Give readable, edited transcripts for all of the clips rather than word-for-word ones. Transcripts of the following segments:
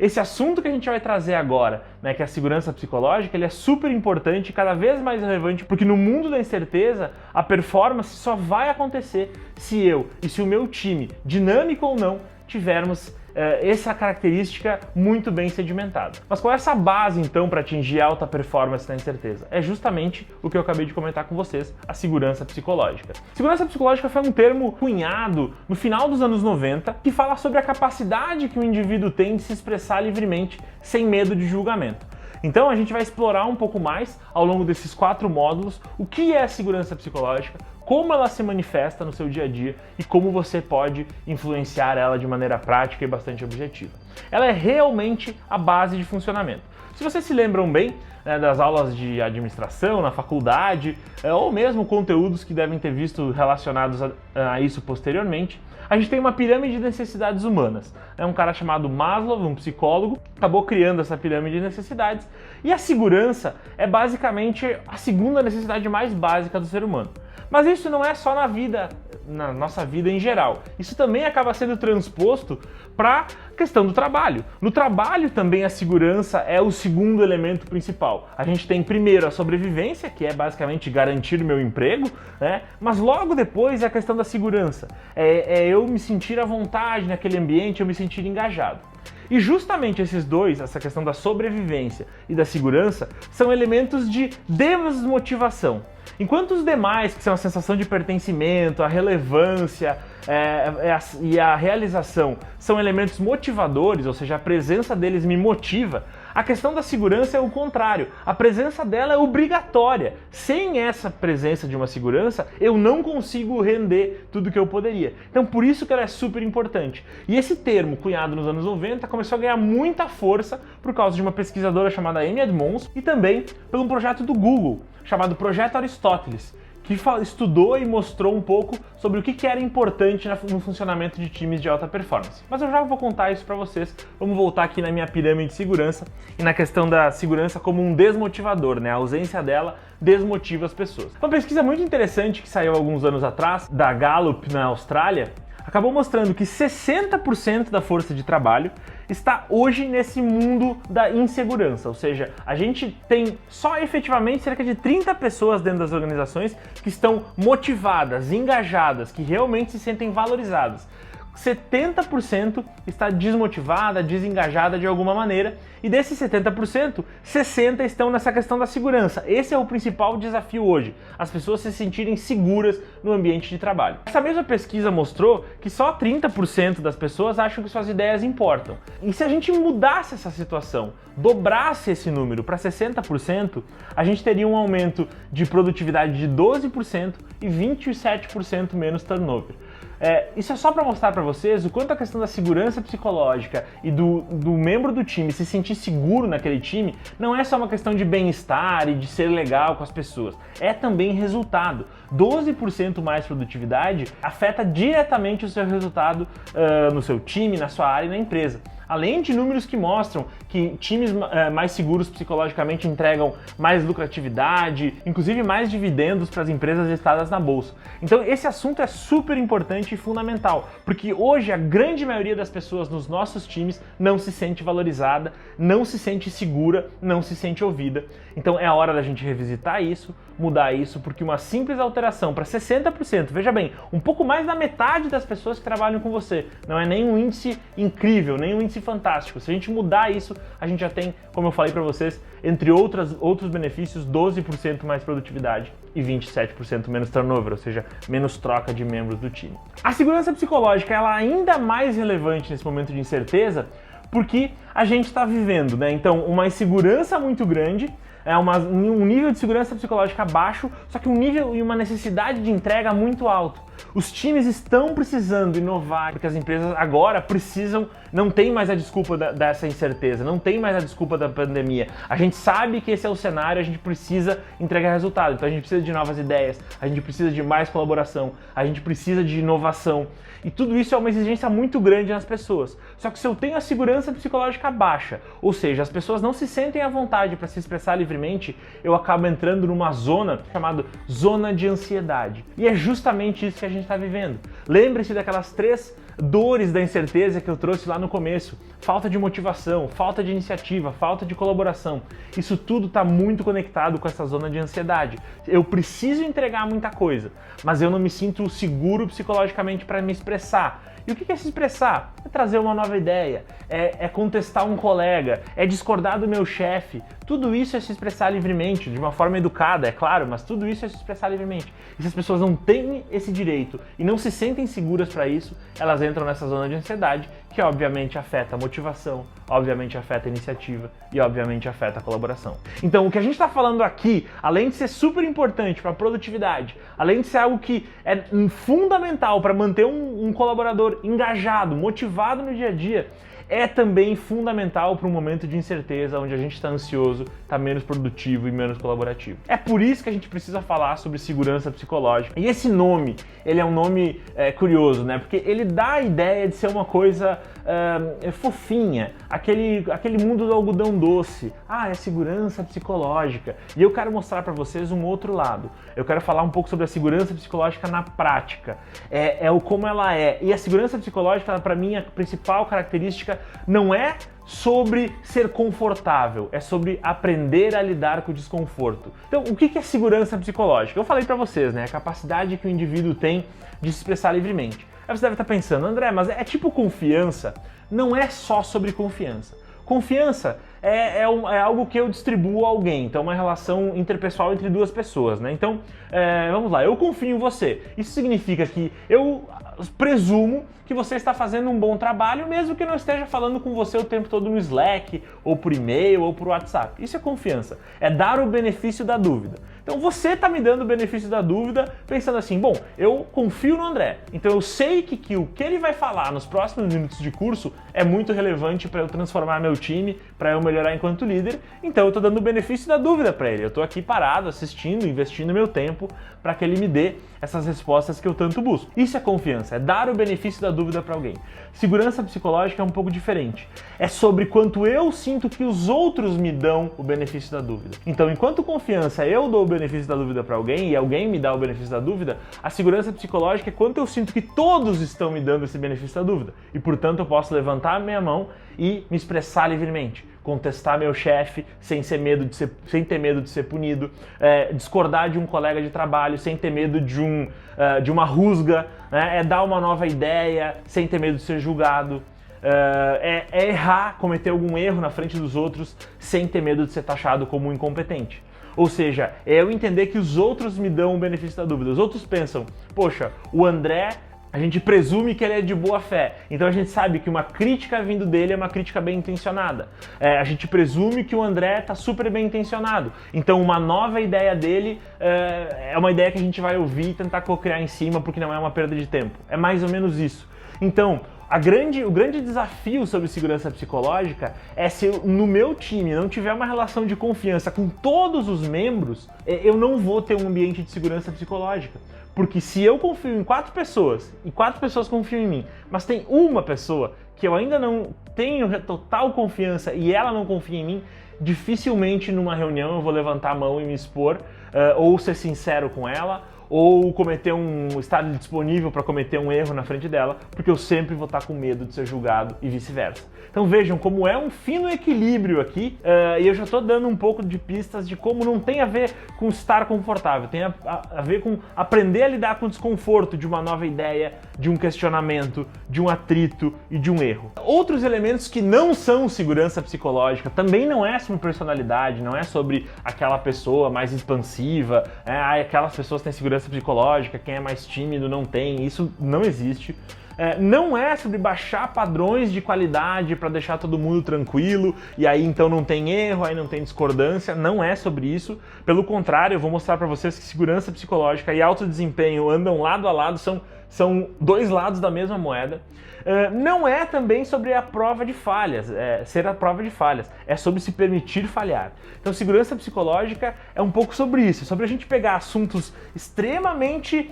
esse assunto que a gente vai trazer agora, né, que é a segurança psicológica, ele é super importante e cada vez mais relevante, porque no mundo da incerteza, a performance só vai acontecer se eu e se o meu time, dinâmico ou não, tivermos essa característica muito bem sedimentada. Mas qual é essa base, então, para atingir alta performance na incerteza? É justamente o que eu acabei de comentar com vocês, a segurança psicológica. Segurança psicológica foi um termo cunhado no final dos anos 90 que fala sobre a capacidade que o indivíduo tem de se expressar livremente sem medo de julgamento. Então a gente vai explorar um pouco mais, ao longo desses 4 módulos, o que é a segurança psicológica, como ela se manifesta no seu dia a dia e como você pode influenciar ela de maneira prática e bastante objetiva. Ela é realmente a base de funcionamento. Se vocês se lembram bem, né, das aulas de administração na faculdade, ou mesmo conteúdos que devem ter visto relacionados a isso posteriormente, a gente tem uma pirâmide de necessidades humanas. É um cara chamado Maslow, um psicólogo, acabou criando essa pirâmide de necessidades, e a segurança é basicamente a segunda necessidade mais básica do ser humano. Mas isso não é só na nossa vida em geral. Isso também acaba sendo transposto para a questão do trabalho. No trabalho também a segurança é o segundo elemento principal. A gente tem primeiro a sobrevivência, que é basicamente garantir o meu emprego, né? Mas logo depois é a questão da segurança. É eu me sentir à vontade naquele ambiente, eu me sentir engajado. E justamente esses dois, essa questão da sobrevivência e da segurança, são elementos de desmotivação. Enquanto os demais, que são a sensação de pertencimento, a relevância e a realização, são elementos motivadores, ou seja, a presença deles me motiva, a questão da segurança é o contrário. A presença dela é obrigatória. Sem essa presença de uma segurança, eu não consigo render tudo que eu poderia. Então, por isso que ela é super importante. E esse termo, cunhado nos anos 90, começou a ganhar muita força por causa de uma pesquisadora chamada Amy Edmonds e também por um projeto do Google, chamado Projeto Aristóteles, que estudou e mostrou um pouco sobre o que era importante no funcionamento de times de alta performance. Mas eu já vou contar isso para vocês. Vamos voltar aqui na minha pirâmide de segurança e na questão da segurança como um desmotivador, né? A ausência dela desmotiva as pessoas. Uma pesquisa muito interessante que saiu alguns anos atrás, da Gallup na Austrália, acabou mostrando que 60% da força de trabalho está hoje nesse mundo da insegurança, ou seja, a gente tem só efetivamente cerca de 30 pessoas dentro das organizações que estão motivadas, engajadas, que realmente se sentem valorizadas. 70% está desmotivada, desengajada de alguma maneira, e desses 70%, 60% estão nessa questão da segurança. Esse é o principal desafio hoje, as pessoas se sentirem seguras no ambiente de trabalho. Essa mesma pesquisa mostrou que só 30% das pessoas acham que suas ideias importam. E se a gente mudasse essa situação, dobrasse esse número para 60%, a gente teria um aumento de produtividade de 12% e 27% menos turnover. Isso é só para mostrar para vocês o quanto a questão da segurança psicológica e do membro do time se sentir seguro naquele time não é só uma questão de bem-estar e de ser legal com as pessoas, é também resultado. 12% mais produtividade afeta diretamente o seu resultado no seu time, na sua área e na empresa. Além de números que mostram que times mais seguros psicologicamente entregam mais lucratividade, inclusive mais dividendos para as empresas listadas na bolsa. Então esse assunto é super importante e fundamental, porque hoje a grande maioria das pessoas nos nossos times não se sente valorizada, não se sente segura, não se sente ouvida. Então é a hora da gente revisitar isso, mudar isso, porque uma simples alteração para 60%, veja bem, um pouco mais da metade das pessoas que trabalham com você, não é nem um índice incrível, nem um índice fantástico. Se a gente mudar isso, a gente já tem, como eu falei para vocês, entre outros benefícios, 12% mais produtividade e 27% menos turnover, ou seja, menos troca de membros do time. A segurança psicológica ela é ainda mais relevante nesse momento de incerteza, porque a gente está vivendo, né? Então, uma insegurança muito grande, um nível de segurança psicológica baixo, só que um nível e uma necessidade de entrega muito alto. Os times estão precisando inovar, porque as empresas agora precisam, não tem mais a desculpa dessa incerteza, não tem mais a desculpa da pandemia. A gente sabe que esse é o cenário, a gente precisa entregar resultado, então a gente precisa de novas ideias, a gente precisa de mais colaboração, a gente precisa de inovação. E tudo isso é uma exigência muito grande nas pessoas. Só que se eu tenho a segurança psicológica baixa, ou seja, as pessoas não se sentem à vontade para se expressar livremente, eu acabo entrando numa zona chamada zona de ansiedade. E é justamente isso que a gente está vivendo. Lembre-se daquelas 3 dores da incerteza que eu trouxe lá no começo, falta de motivação, falta de iniciativa, falta de colaboração, isso tudo está muito conectado com essa zona de ansiedade. Eu preciso entregar muita coisa, mas eu não me sinto seguro psicologicamente para me expressar. E o que é se expressar? É trazer uma nova ideia, é contestar um colega, é discordar do meu chefe. Tudo isso é se expressar livremente, de uma forma educada, é claro, mas tudo isso é se expressar livremente. E se as pessoas não têm esse direito e não se sentem seguras para isso, elas entram nessa zona de ansiedade, que obviamente afeta a motivação, obviamente afeta a iniciativa e obviamente afeta a colaboração. Então, o que a gente está falando aqui, além de ser super importante para a produtividade, além de ser algo que é fundamental para manter um colaborador engajado, motivado no dia a dia, é também fundamental para um momento de incerteza, onde a gente está ansioso, está menos produtivo e menos colaborativo. É por isso que a gente precisa falar sobre segurança psicológica. E esse nome, ele é um nome curioso, né? Porque ele dá a ideia de ser uma coisa fofinha, aquele mundo do algodão doce. Ah, é segurança psicológica. E eu quero mostrar para vocês um outro lado. Eu quero falar um pouco sobre a segurança psicológica na prática. O como ela é. E a segurança psicológica, para mim, a principal característica não é sobre ser confortável, é sobre aprender a lidar com o desconforto. Então, o que é segurança psicológica? Eu falei para vocês, né? A capacidade que o indivíduo tem de se expressar livremente. Aí você deve estar pensando, André, mas é tipo confiança? Não é só sobre confiança. Confiança é algo que eu distribuo a alguém, então é uma relação interpessoal entre duas pessoas, né? Então, vamos lá, eu confio em você. Isso significa que eu presumo que você está fazendo um bom trabalho, mesmo que eu não esteja falando com você o tempo todo no Slack, ou por e-mail, ou por WhatsApp. Isso é confiança, é dar o benefício da dúvida. Então você está me dando o benefício da dúvida, pensando assim, bom, eu confio no André, então eu sei que o que ele vai falar nos próximos minutos de curso é muito relevante para eu transformar meu time, para eu melhorar enquanto líder, então eu estou dando o benefício da dúvida para ele. Eu estou aqui parado, assistindo, investindo meu tempo para que ele me dê essas respostas que eu tanto busco. Isso é confiança, é dar o benefício da dúvida para alguém. Segurança psicológica é um pouco diferente. É sobre quanto eu sinto que os outros me dão o benefício da dúvida. Então, enquanto confiança eu dou o benefício da dúvida para alguém e alguém me dá o benefício da dúvida, a segurança psicológica é quanto eu sinto que todos estão me dando esse benefício da dúvida. E, portanto, eu posso levantar a minha mão e me expressar livremente. Contestar meu chefe sem ter medo de ser punido, discordar de um colega de trabalho sem ter medo de uma rusga, né? Dar uma nova ideia sem ter medo de ser julgado, errar, cometer algum erro na frente dos outros sem ter medo de ser taxado como um incompetente. Ou seja, é eu entender que os outros me dão o benefício da dúvida. Os outros pensam, poxa, o André, a gente presume que ele é de boa fé, então a gente sabe que uma crítica vindo dele é uma crítica bem intencionada. A gente presume que o André está super bem intencionado, então uma nova ideia dele é uma ideia que a gente vai ouvir e tentar co-criar em cima porque não é uma perda de tempo. É mais ou menos isso. Então, o grande desafio sobre segurança psicológica é se eu, no meu time não tiver uma relação de confiança com todos os membros, eu não vou ter um ambiente de segurança psicológica. Porque se eu confio em 4 pessoas e 4 pessoas confiam em mim, mas tem uma pessoa que eu ainda não tenho total confiança e ela não confia em mim, dificilmente numa reunião eu vou levantar a mão e me expor, ou ser sincero com ela, ou estar disponível para cometer um erro na frente dela, porque eu sempre vou estar com medo de ser julgado e vice-versa. Então vejam como é um fino equilíbrio aqui, e eu já estou dando um pouco de pistas de como não tem a ver com estar confortável, tem a ver com aprender a lidar com o desconforto de uma nova ideia, de um questionamento, de um atrito e de um erro. Outros elementos que não são segurança psicológica, também não é sobre personalidade, não é sobre aquela pessoa mais expansiva, aquelas pessoas têm segurança psicológica, quem é mais tímido não tem, isso não existe. Não é sobre baixar padrões de qualidade para deixar todo mundo tranquilo e aí então não tem erro, aí não tem discordância, não é sobre isso. Pelo contrário, eu vou mostrar para vocês que segurança psicológica e alto desempenho andam lado a lado, são dois lados da mesma moeda. Não é também sobre a prova de falhas, ser a prova de falhas, é sobre se permitir falhar. Então segurança psicológica é um pouco sobre isso, sobre a gente pegar assuntos extremamente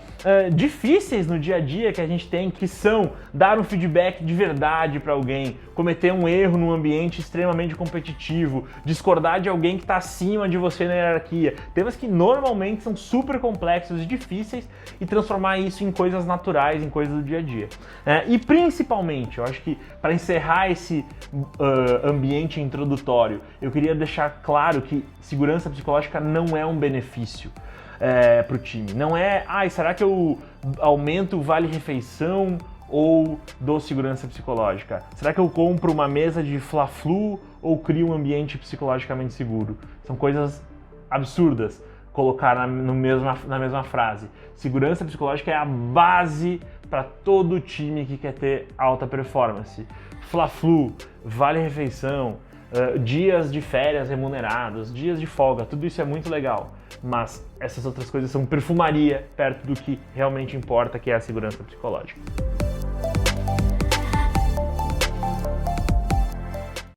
difíceis no dia a dia que a gente tem, que são dar um feedback de verdade para alguém, cometer um erro num ambiente extremamente competitivo, discordar de alguém que está acima de você na hierarquia, temas que normalmente são super complexos e difíceis, e transformar isso em coisas naturais naturais em coisas do dia a dia. E principalmente, eu acho que para encerrar esse ambiente introdutório, eu queria deixar claro que segurança psicológica não é um benefício para o time. Não é, será que eu aumento o vale-refeição ou dou segurança psicológica? Será que eu compro uma mesa de Fla-Flu ou crio um ambiente psicologicamente seguro? São coisas absurdas colocar na mesma frase. Segurança psicológica é a base para todo time que quer ter alta performance. Fla-Flu, vale-refeição, dias de férias remunerados, dias de folga, tudo isso é muito legal, mas essas outras coisas são perfumaria perto do que realmente importa, que é a segurança psicológica.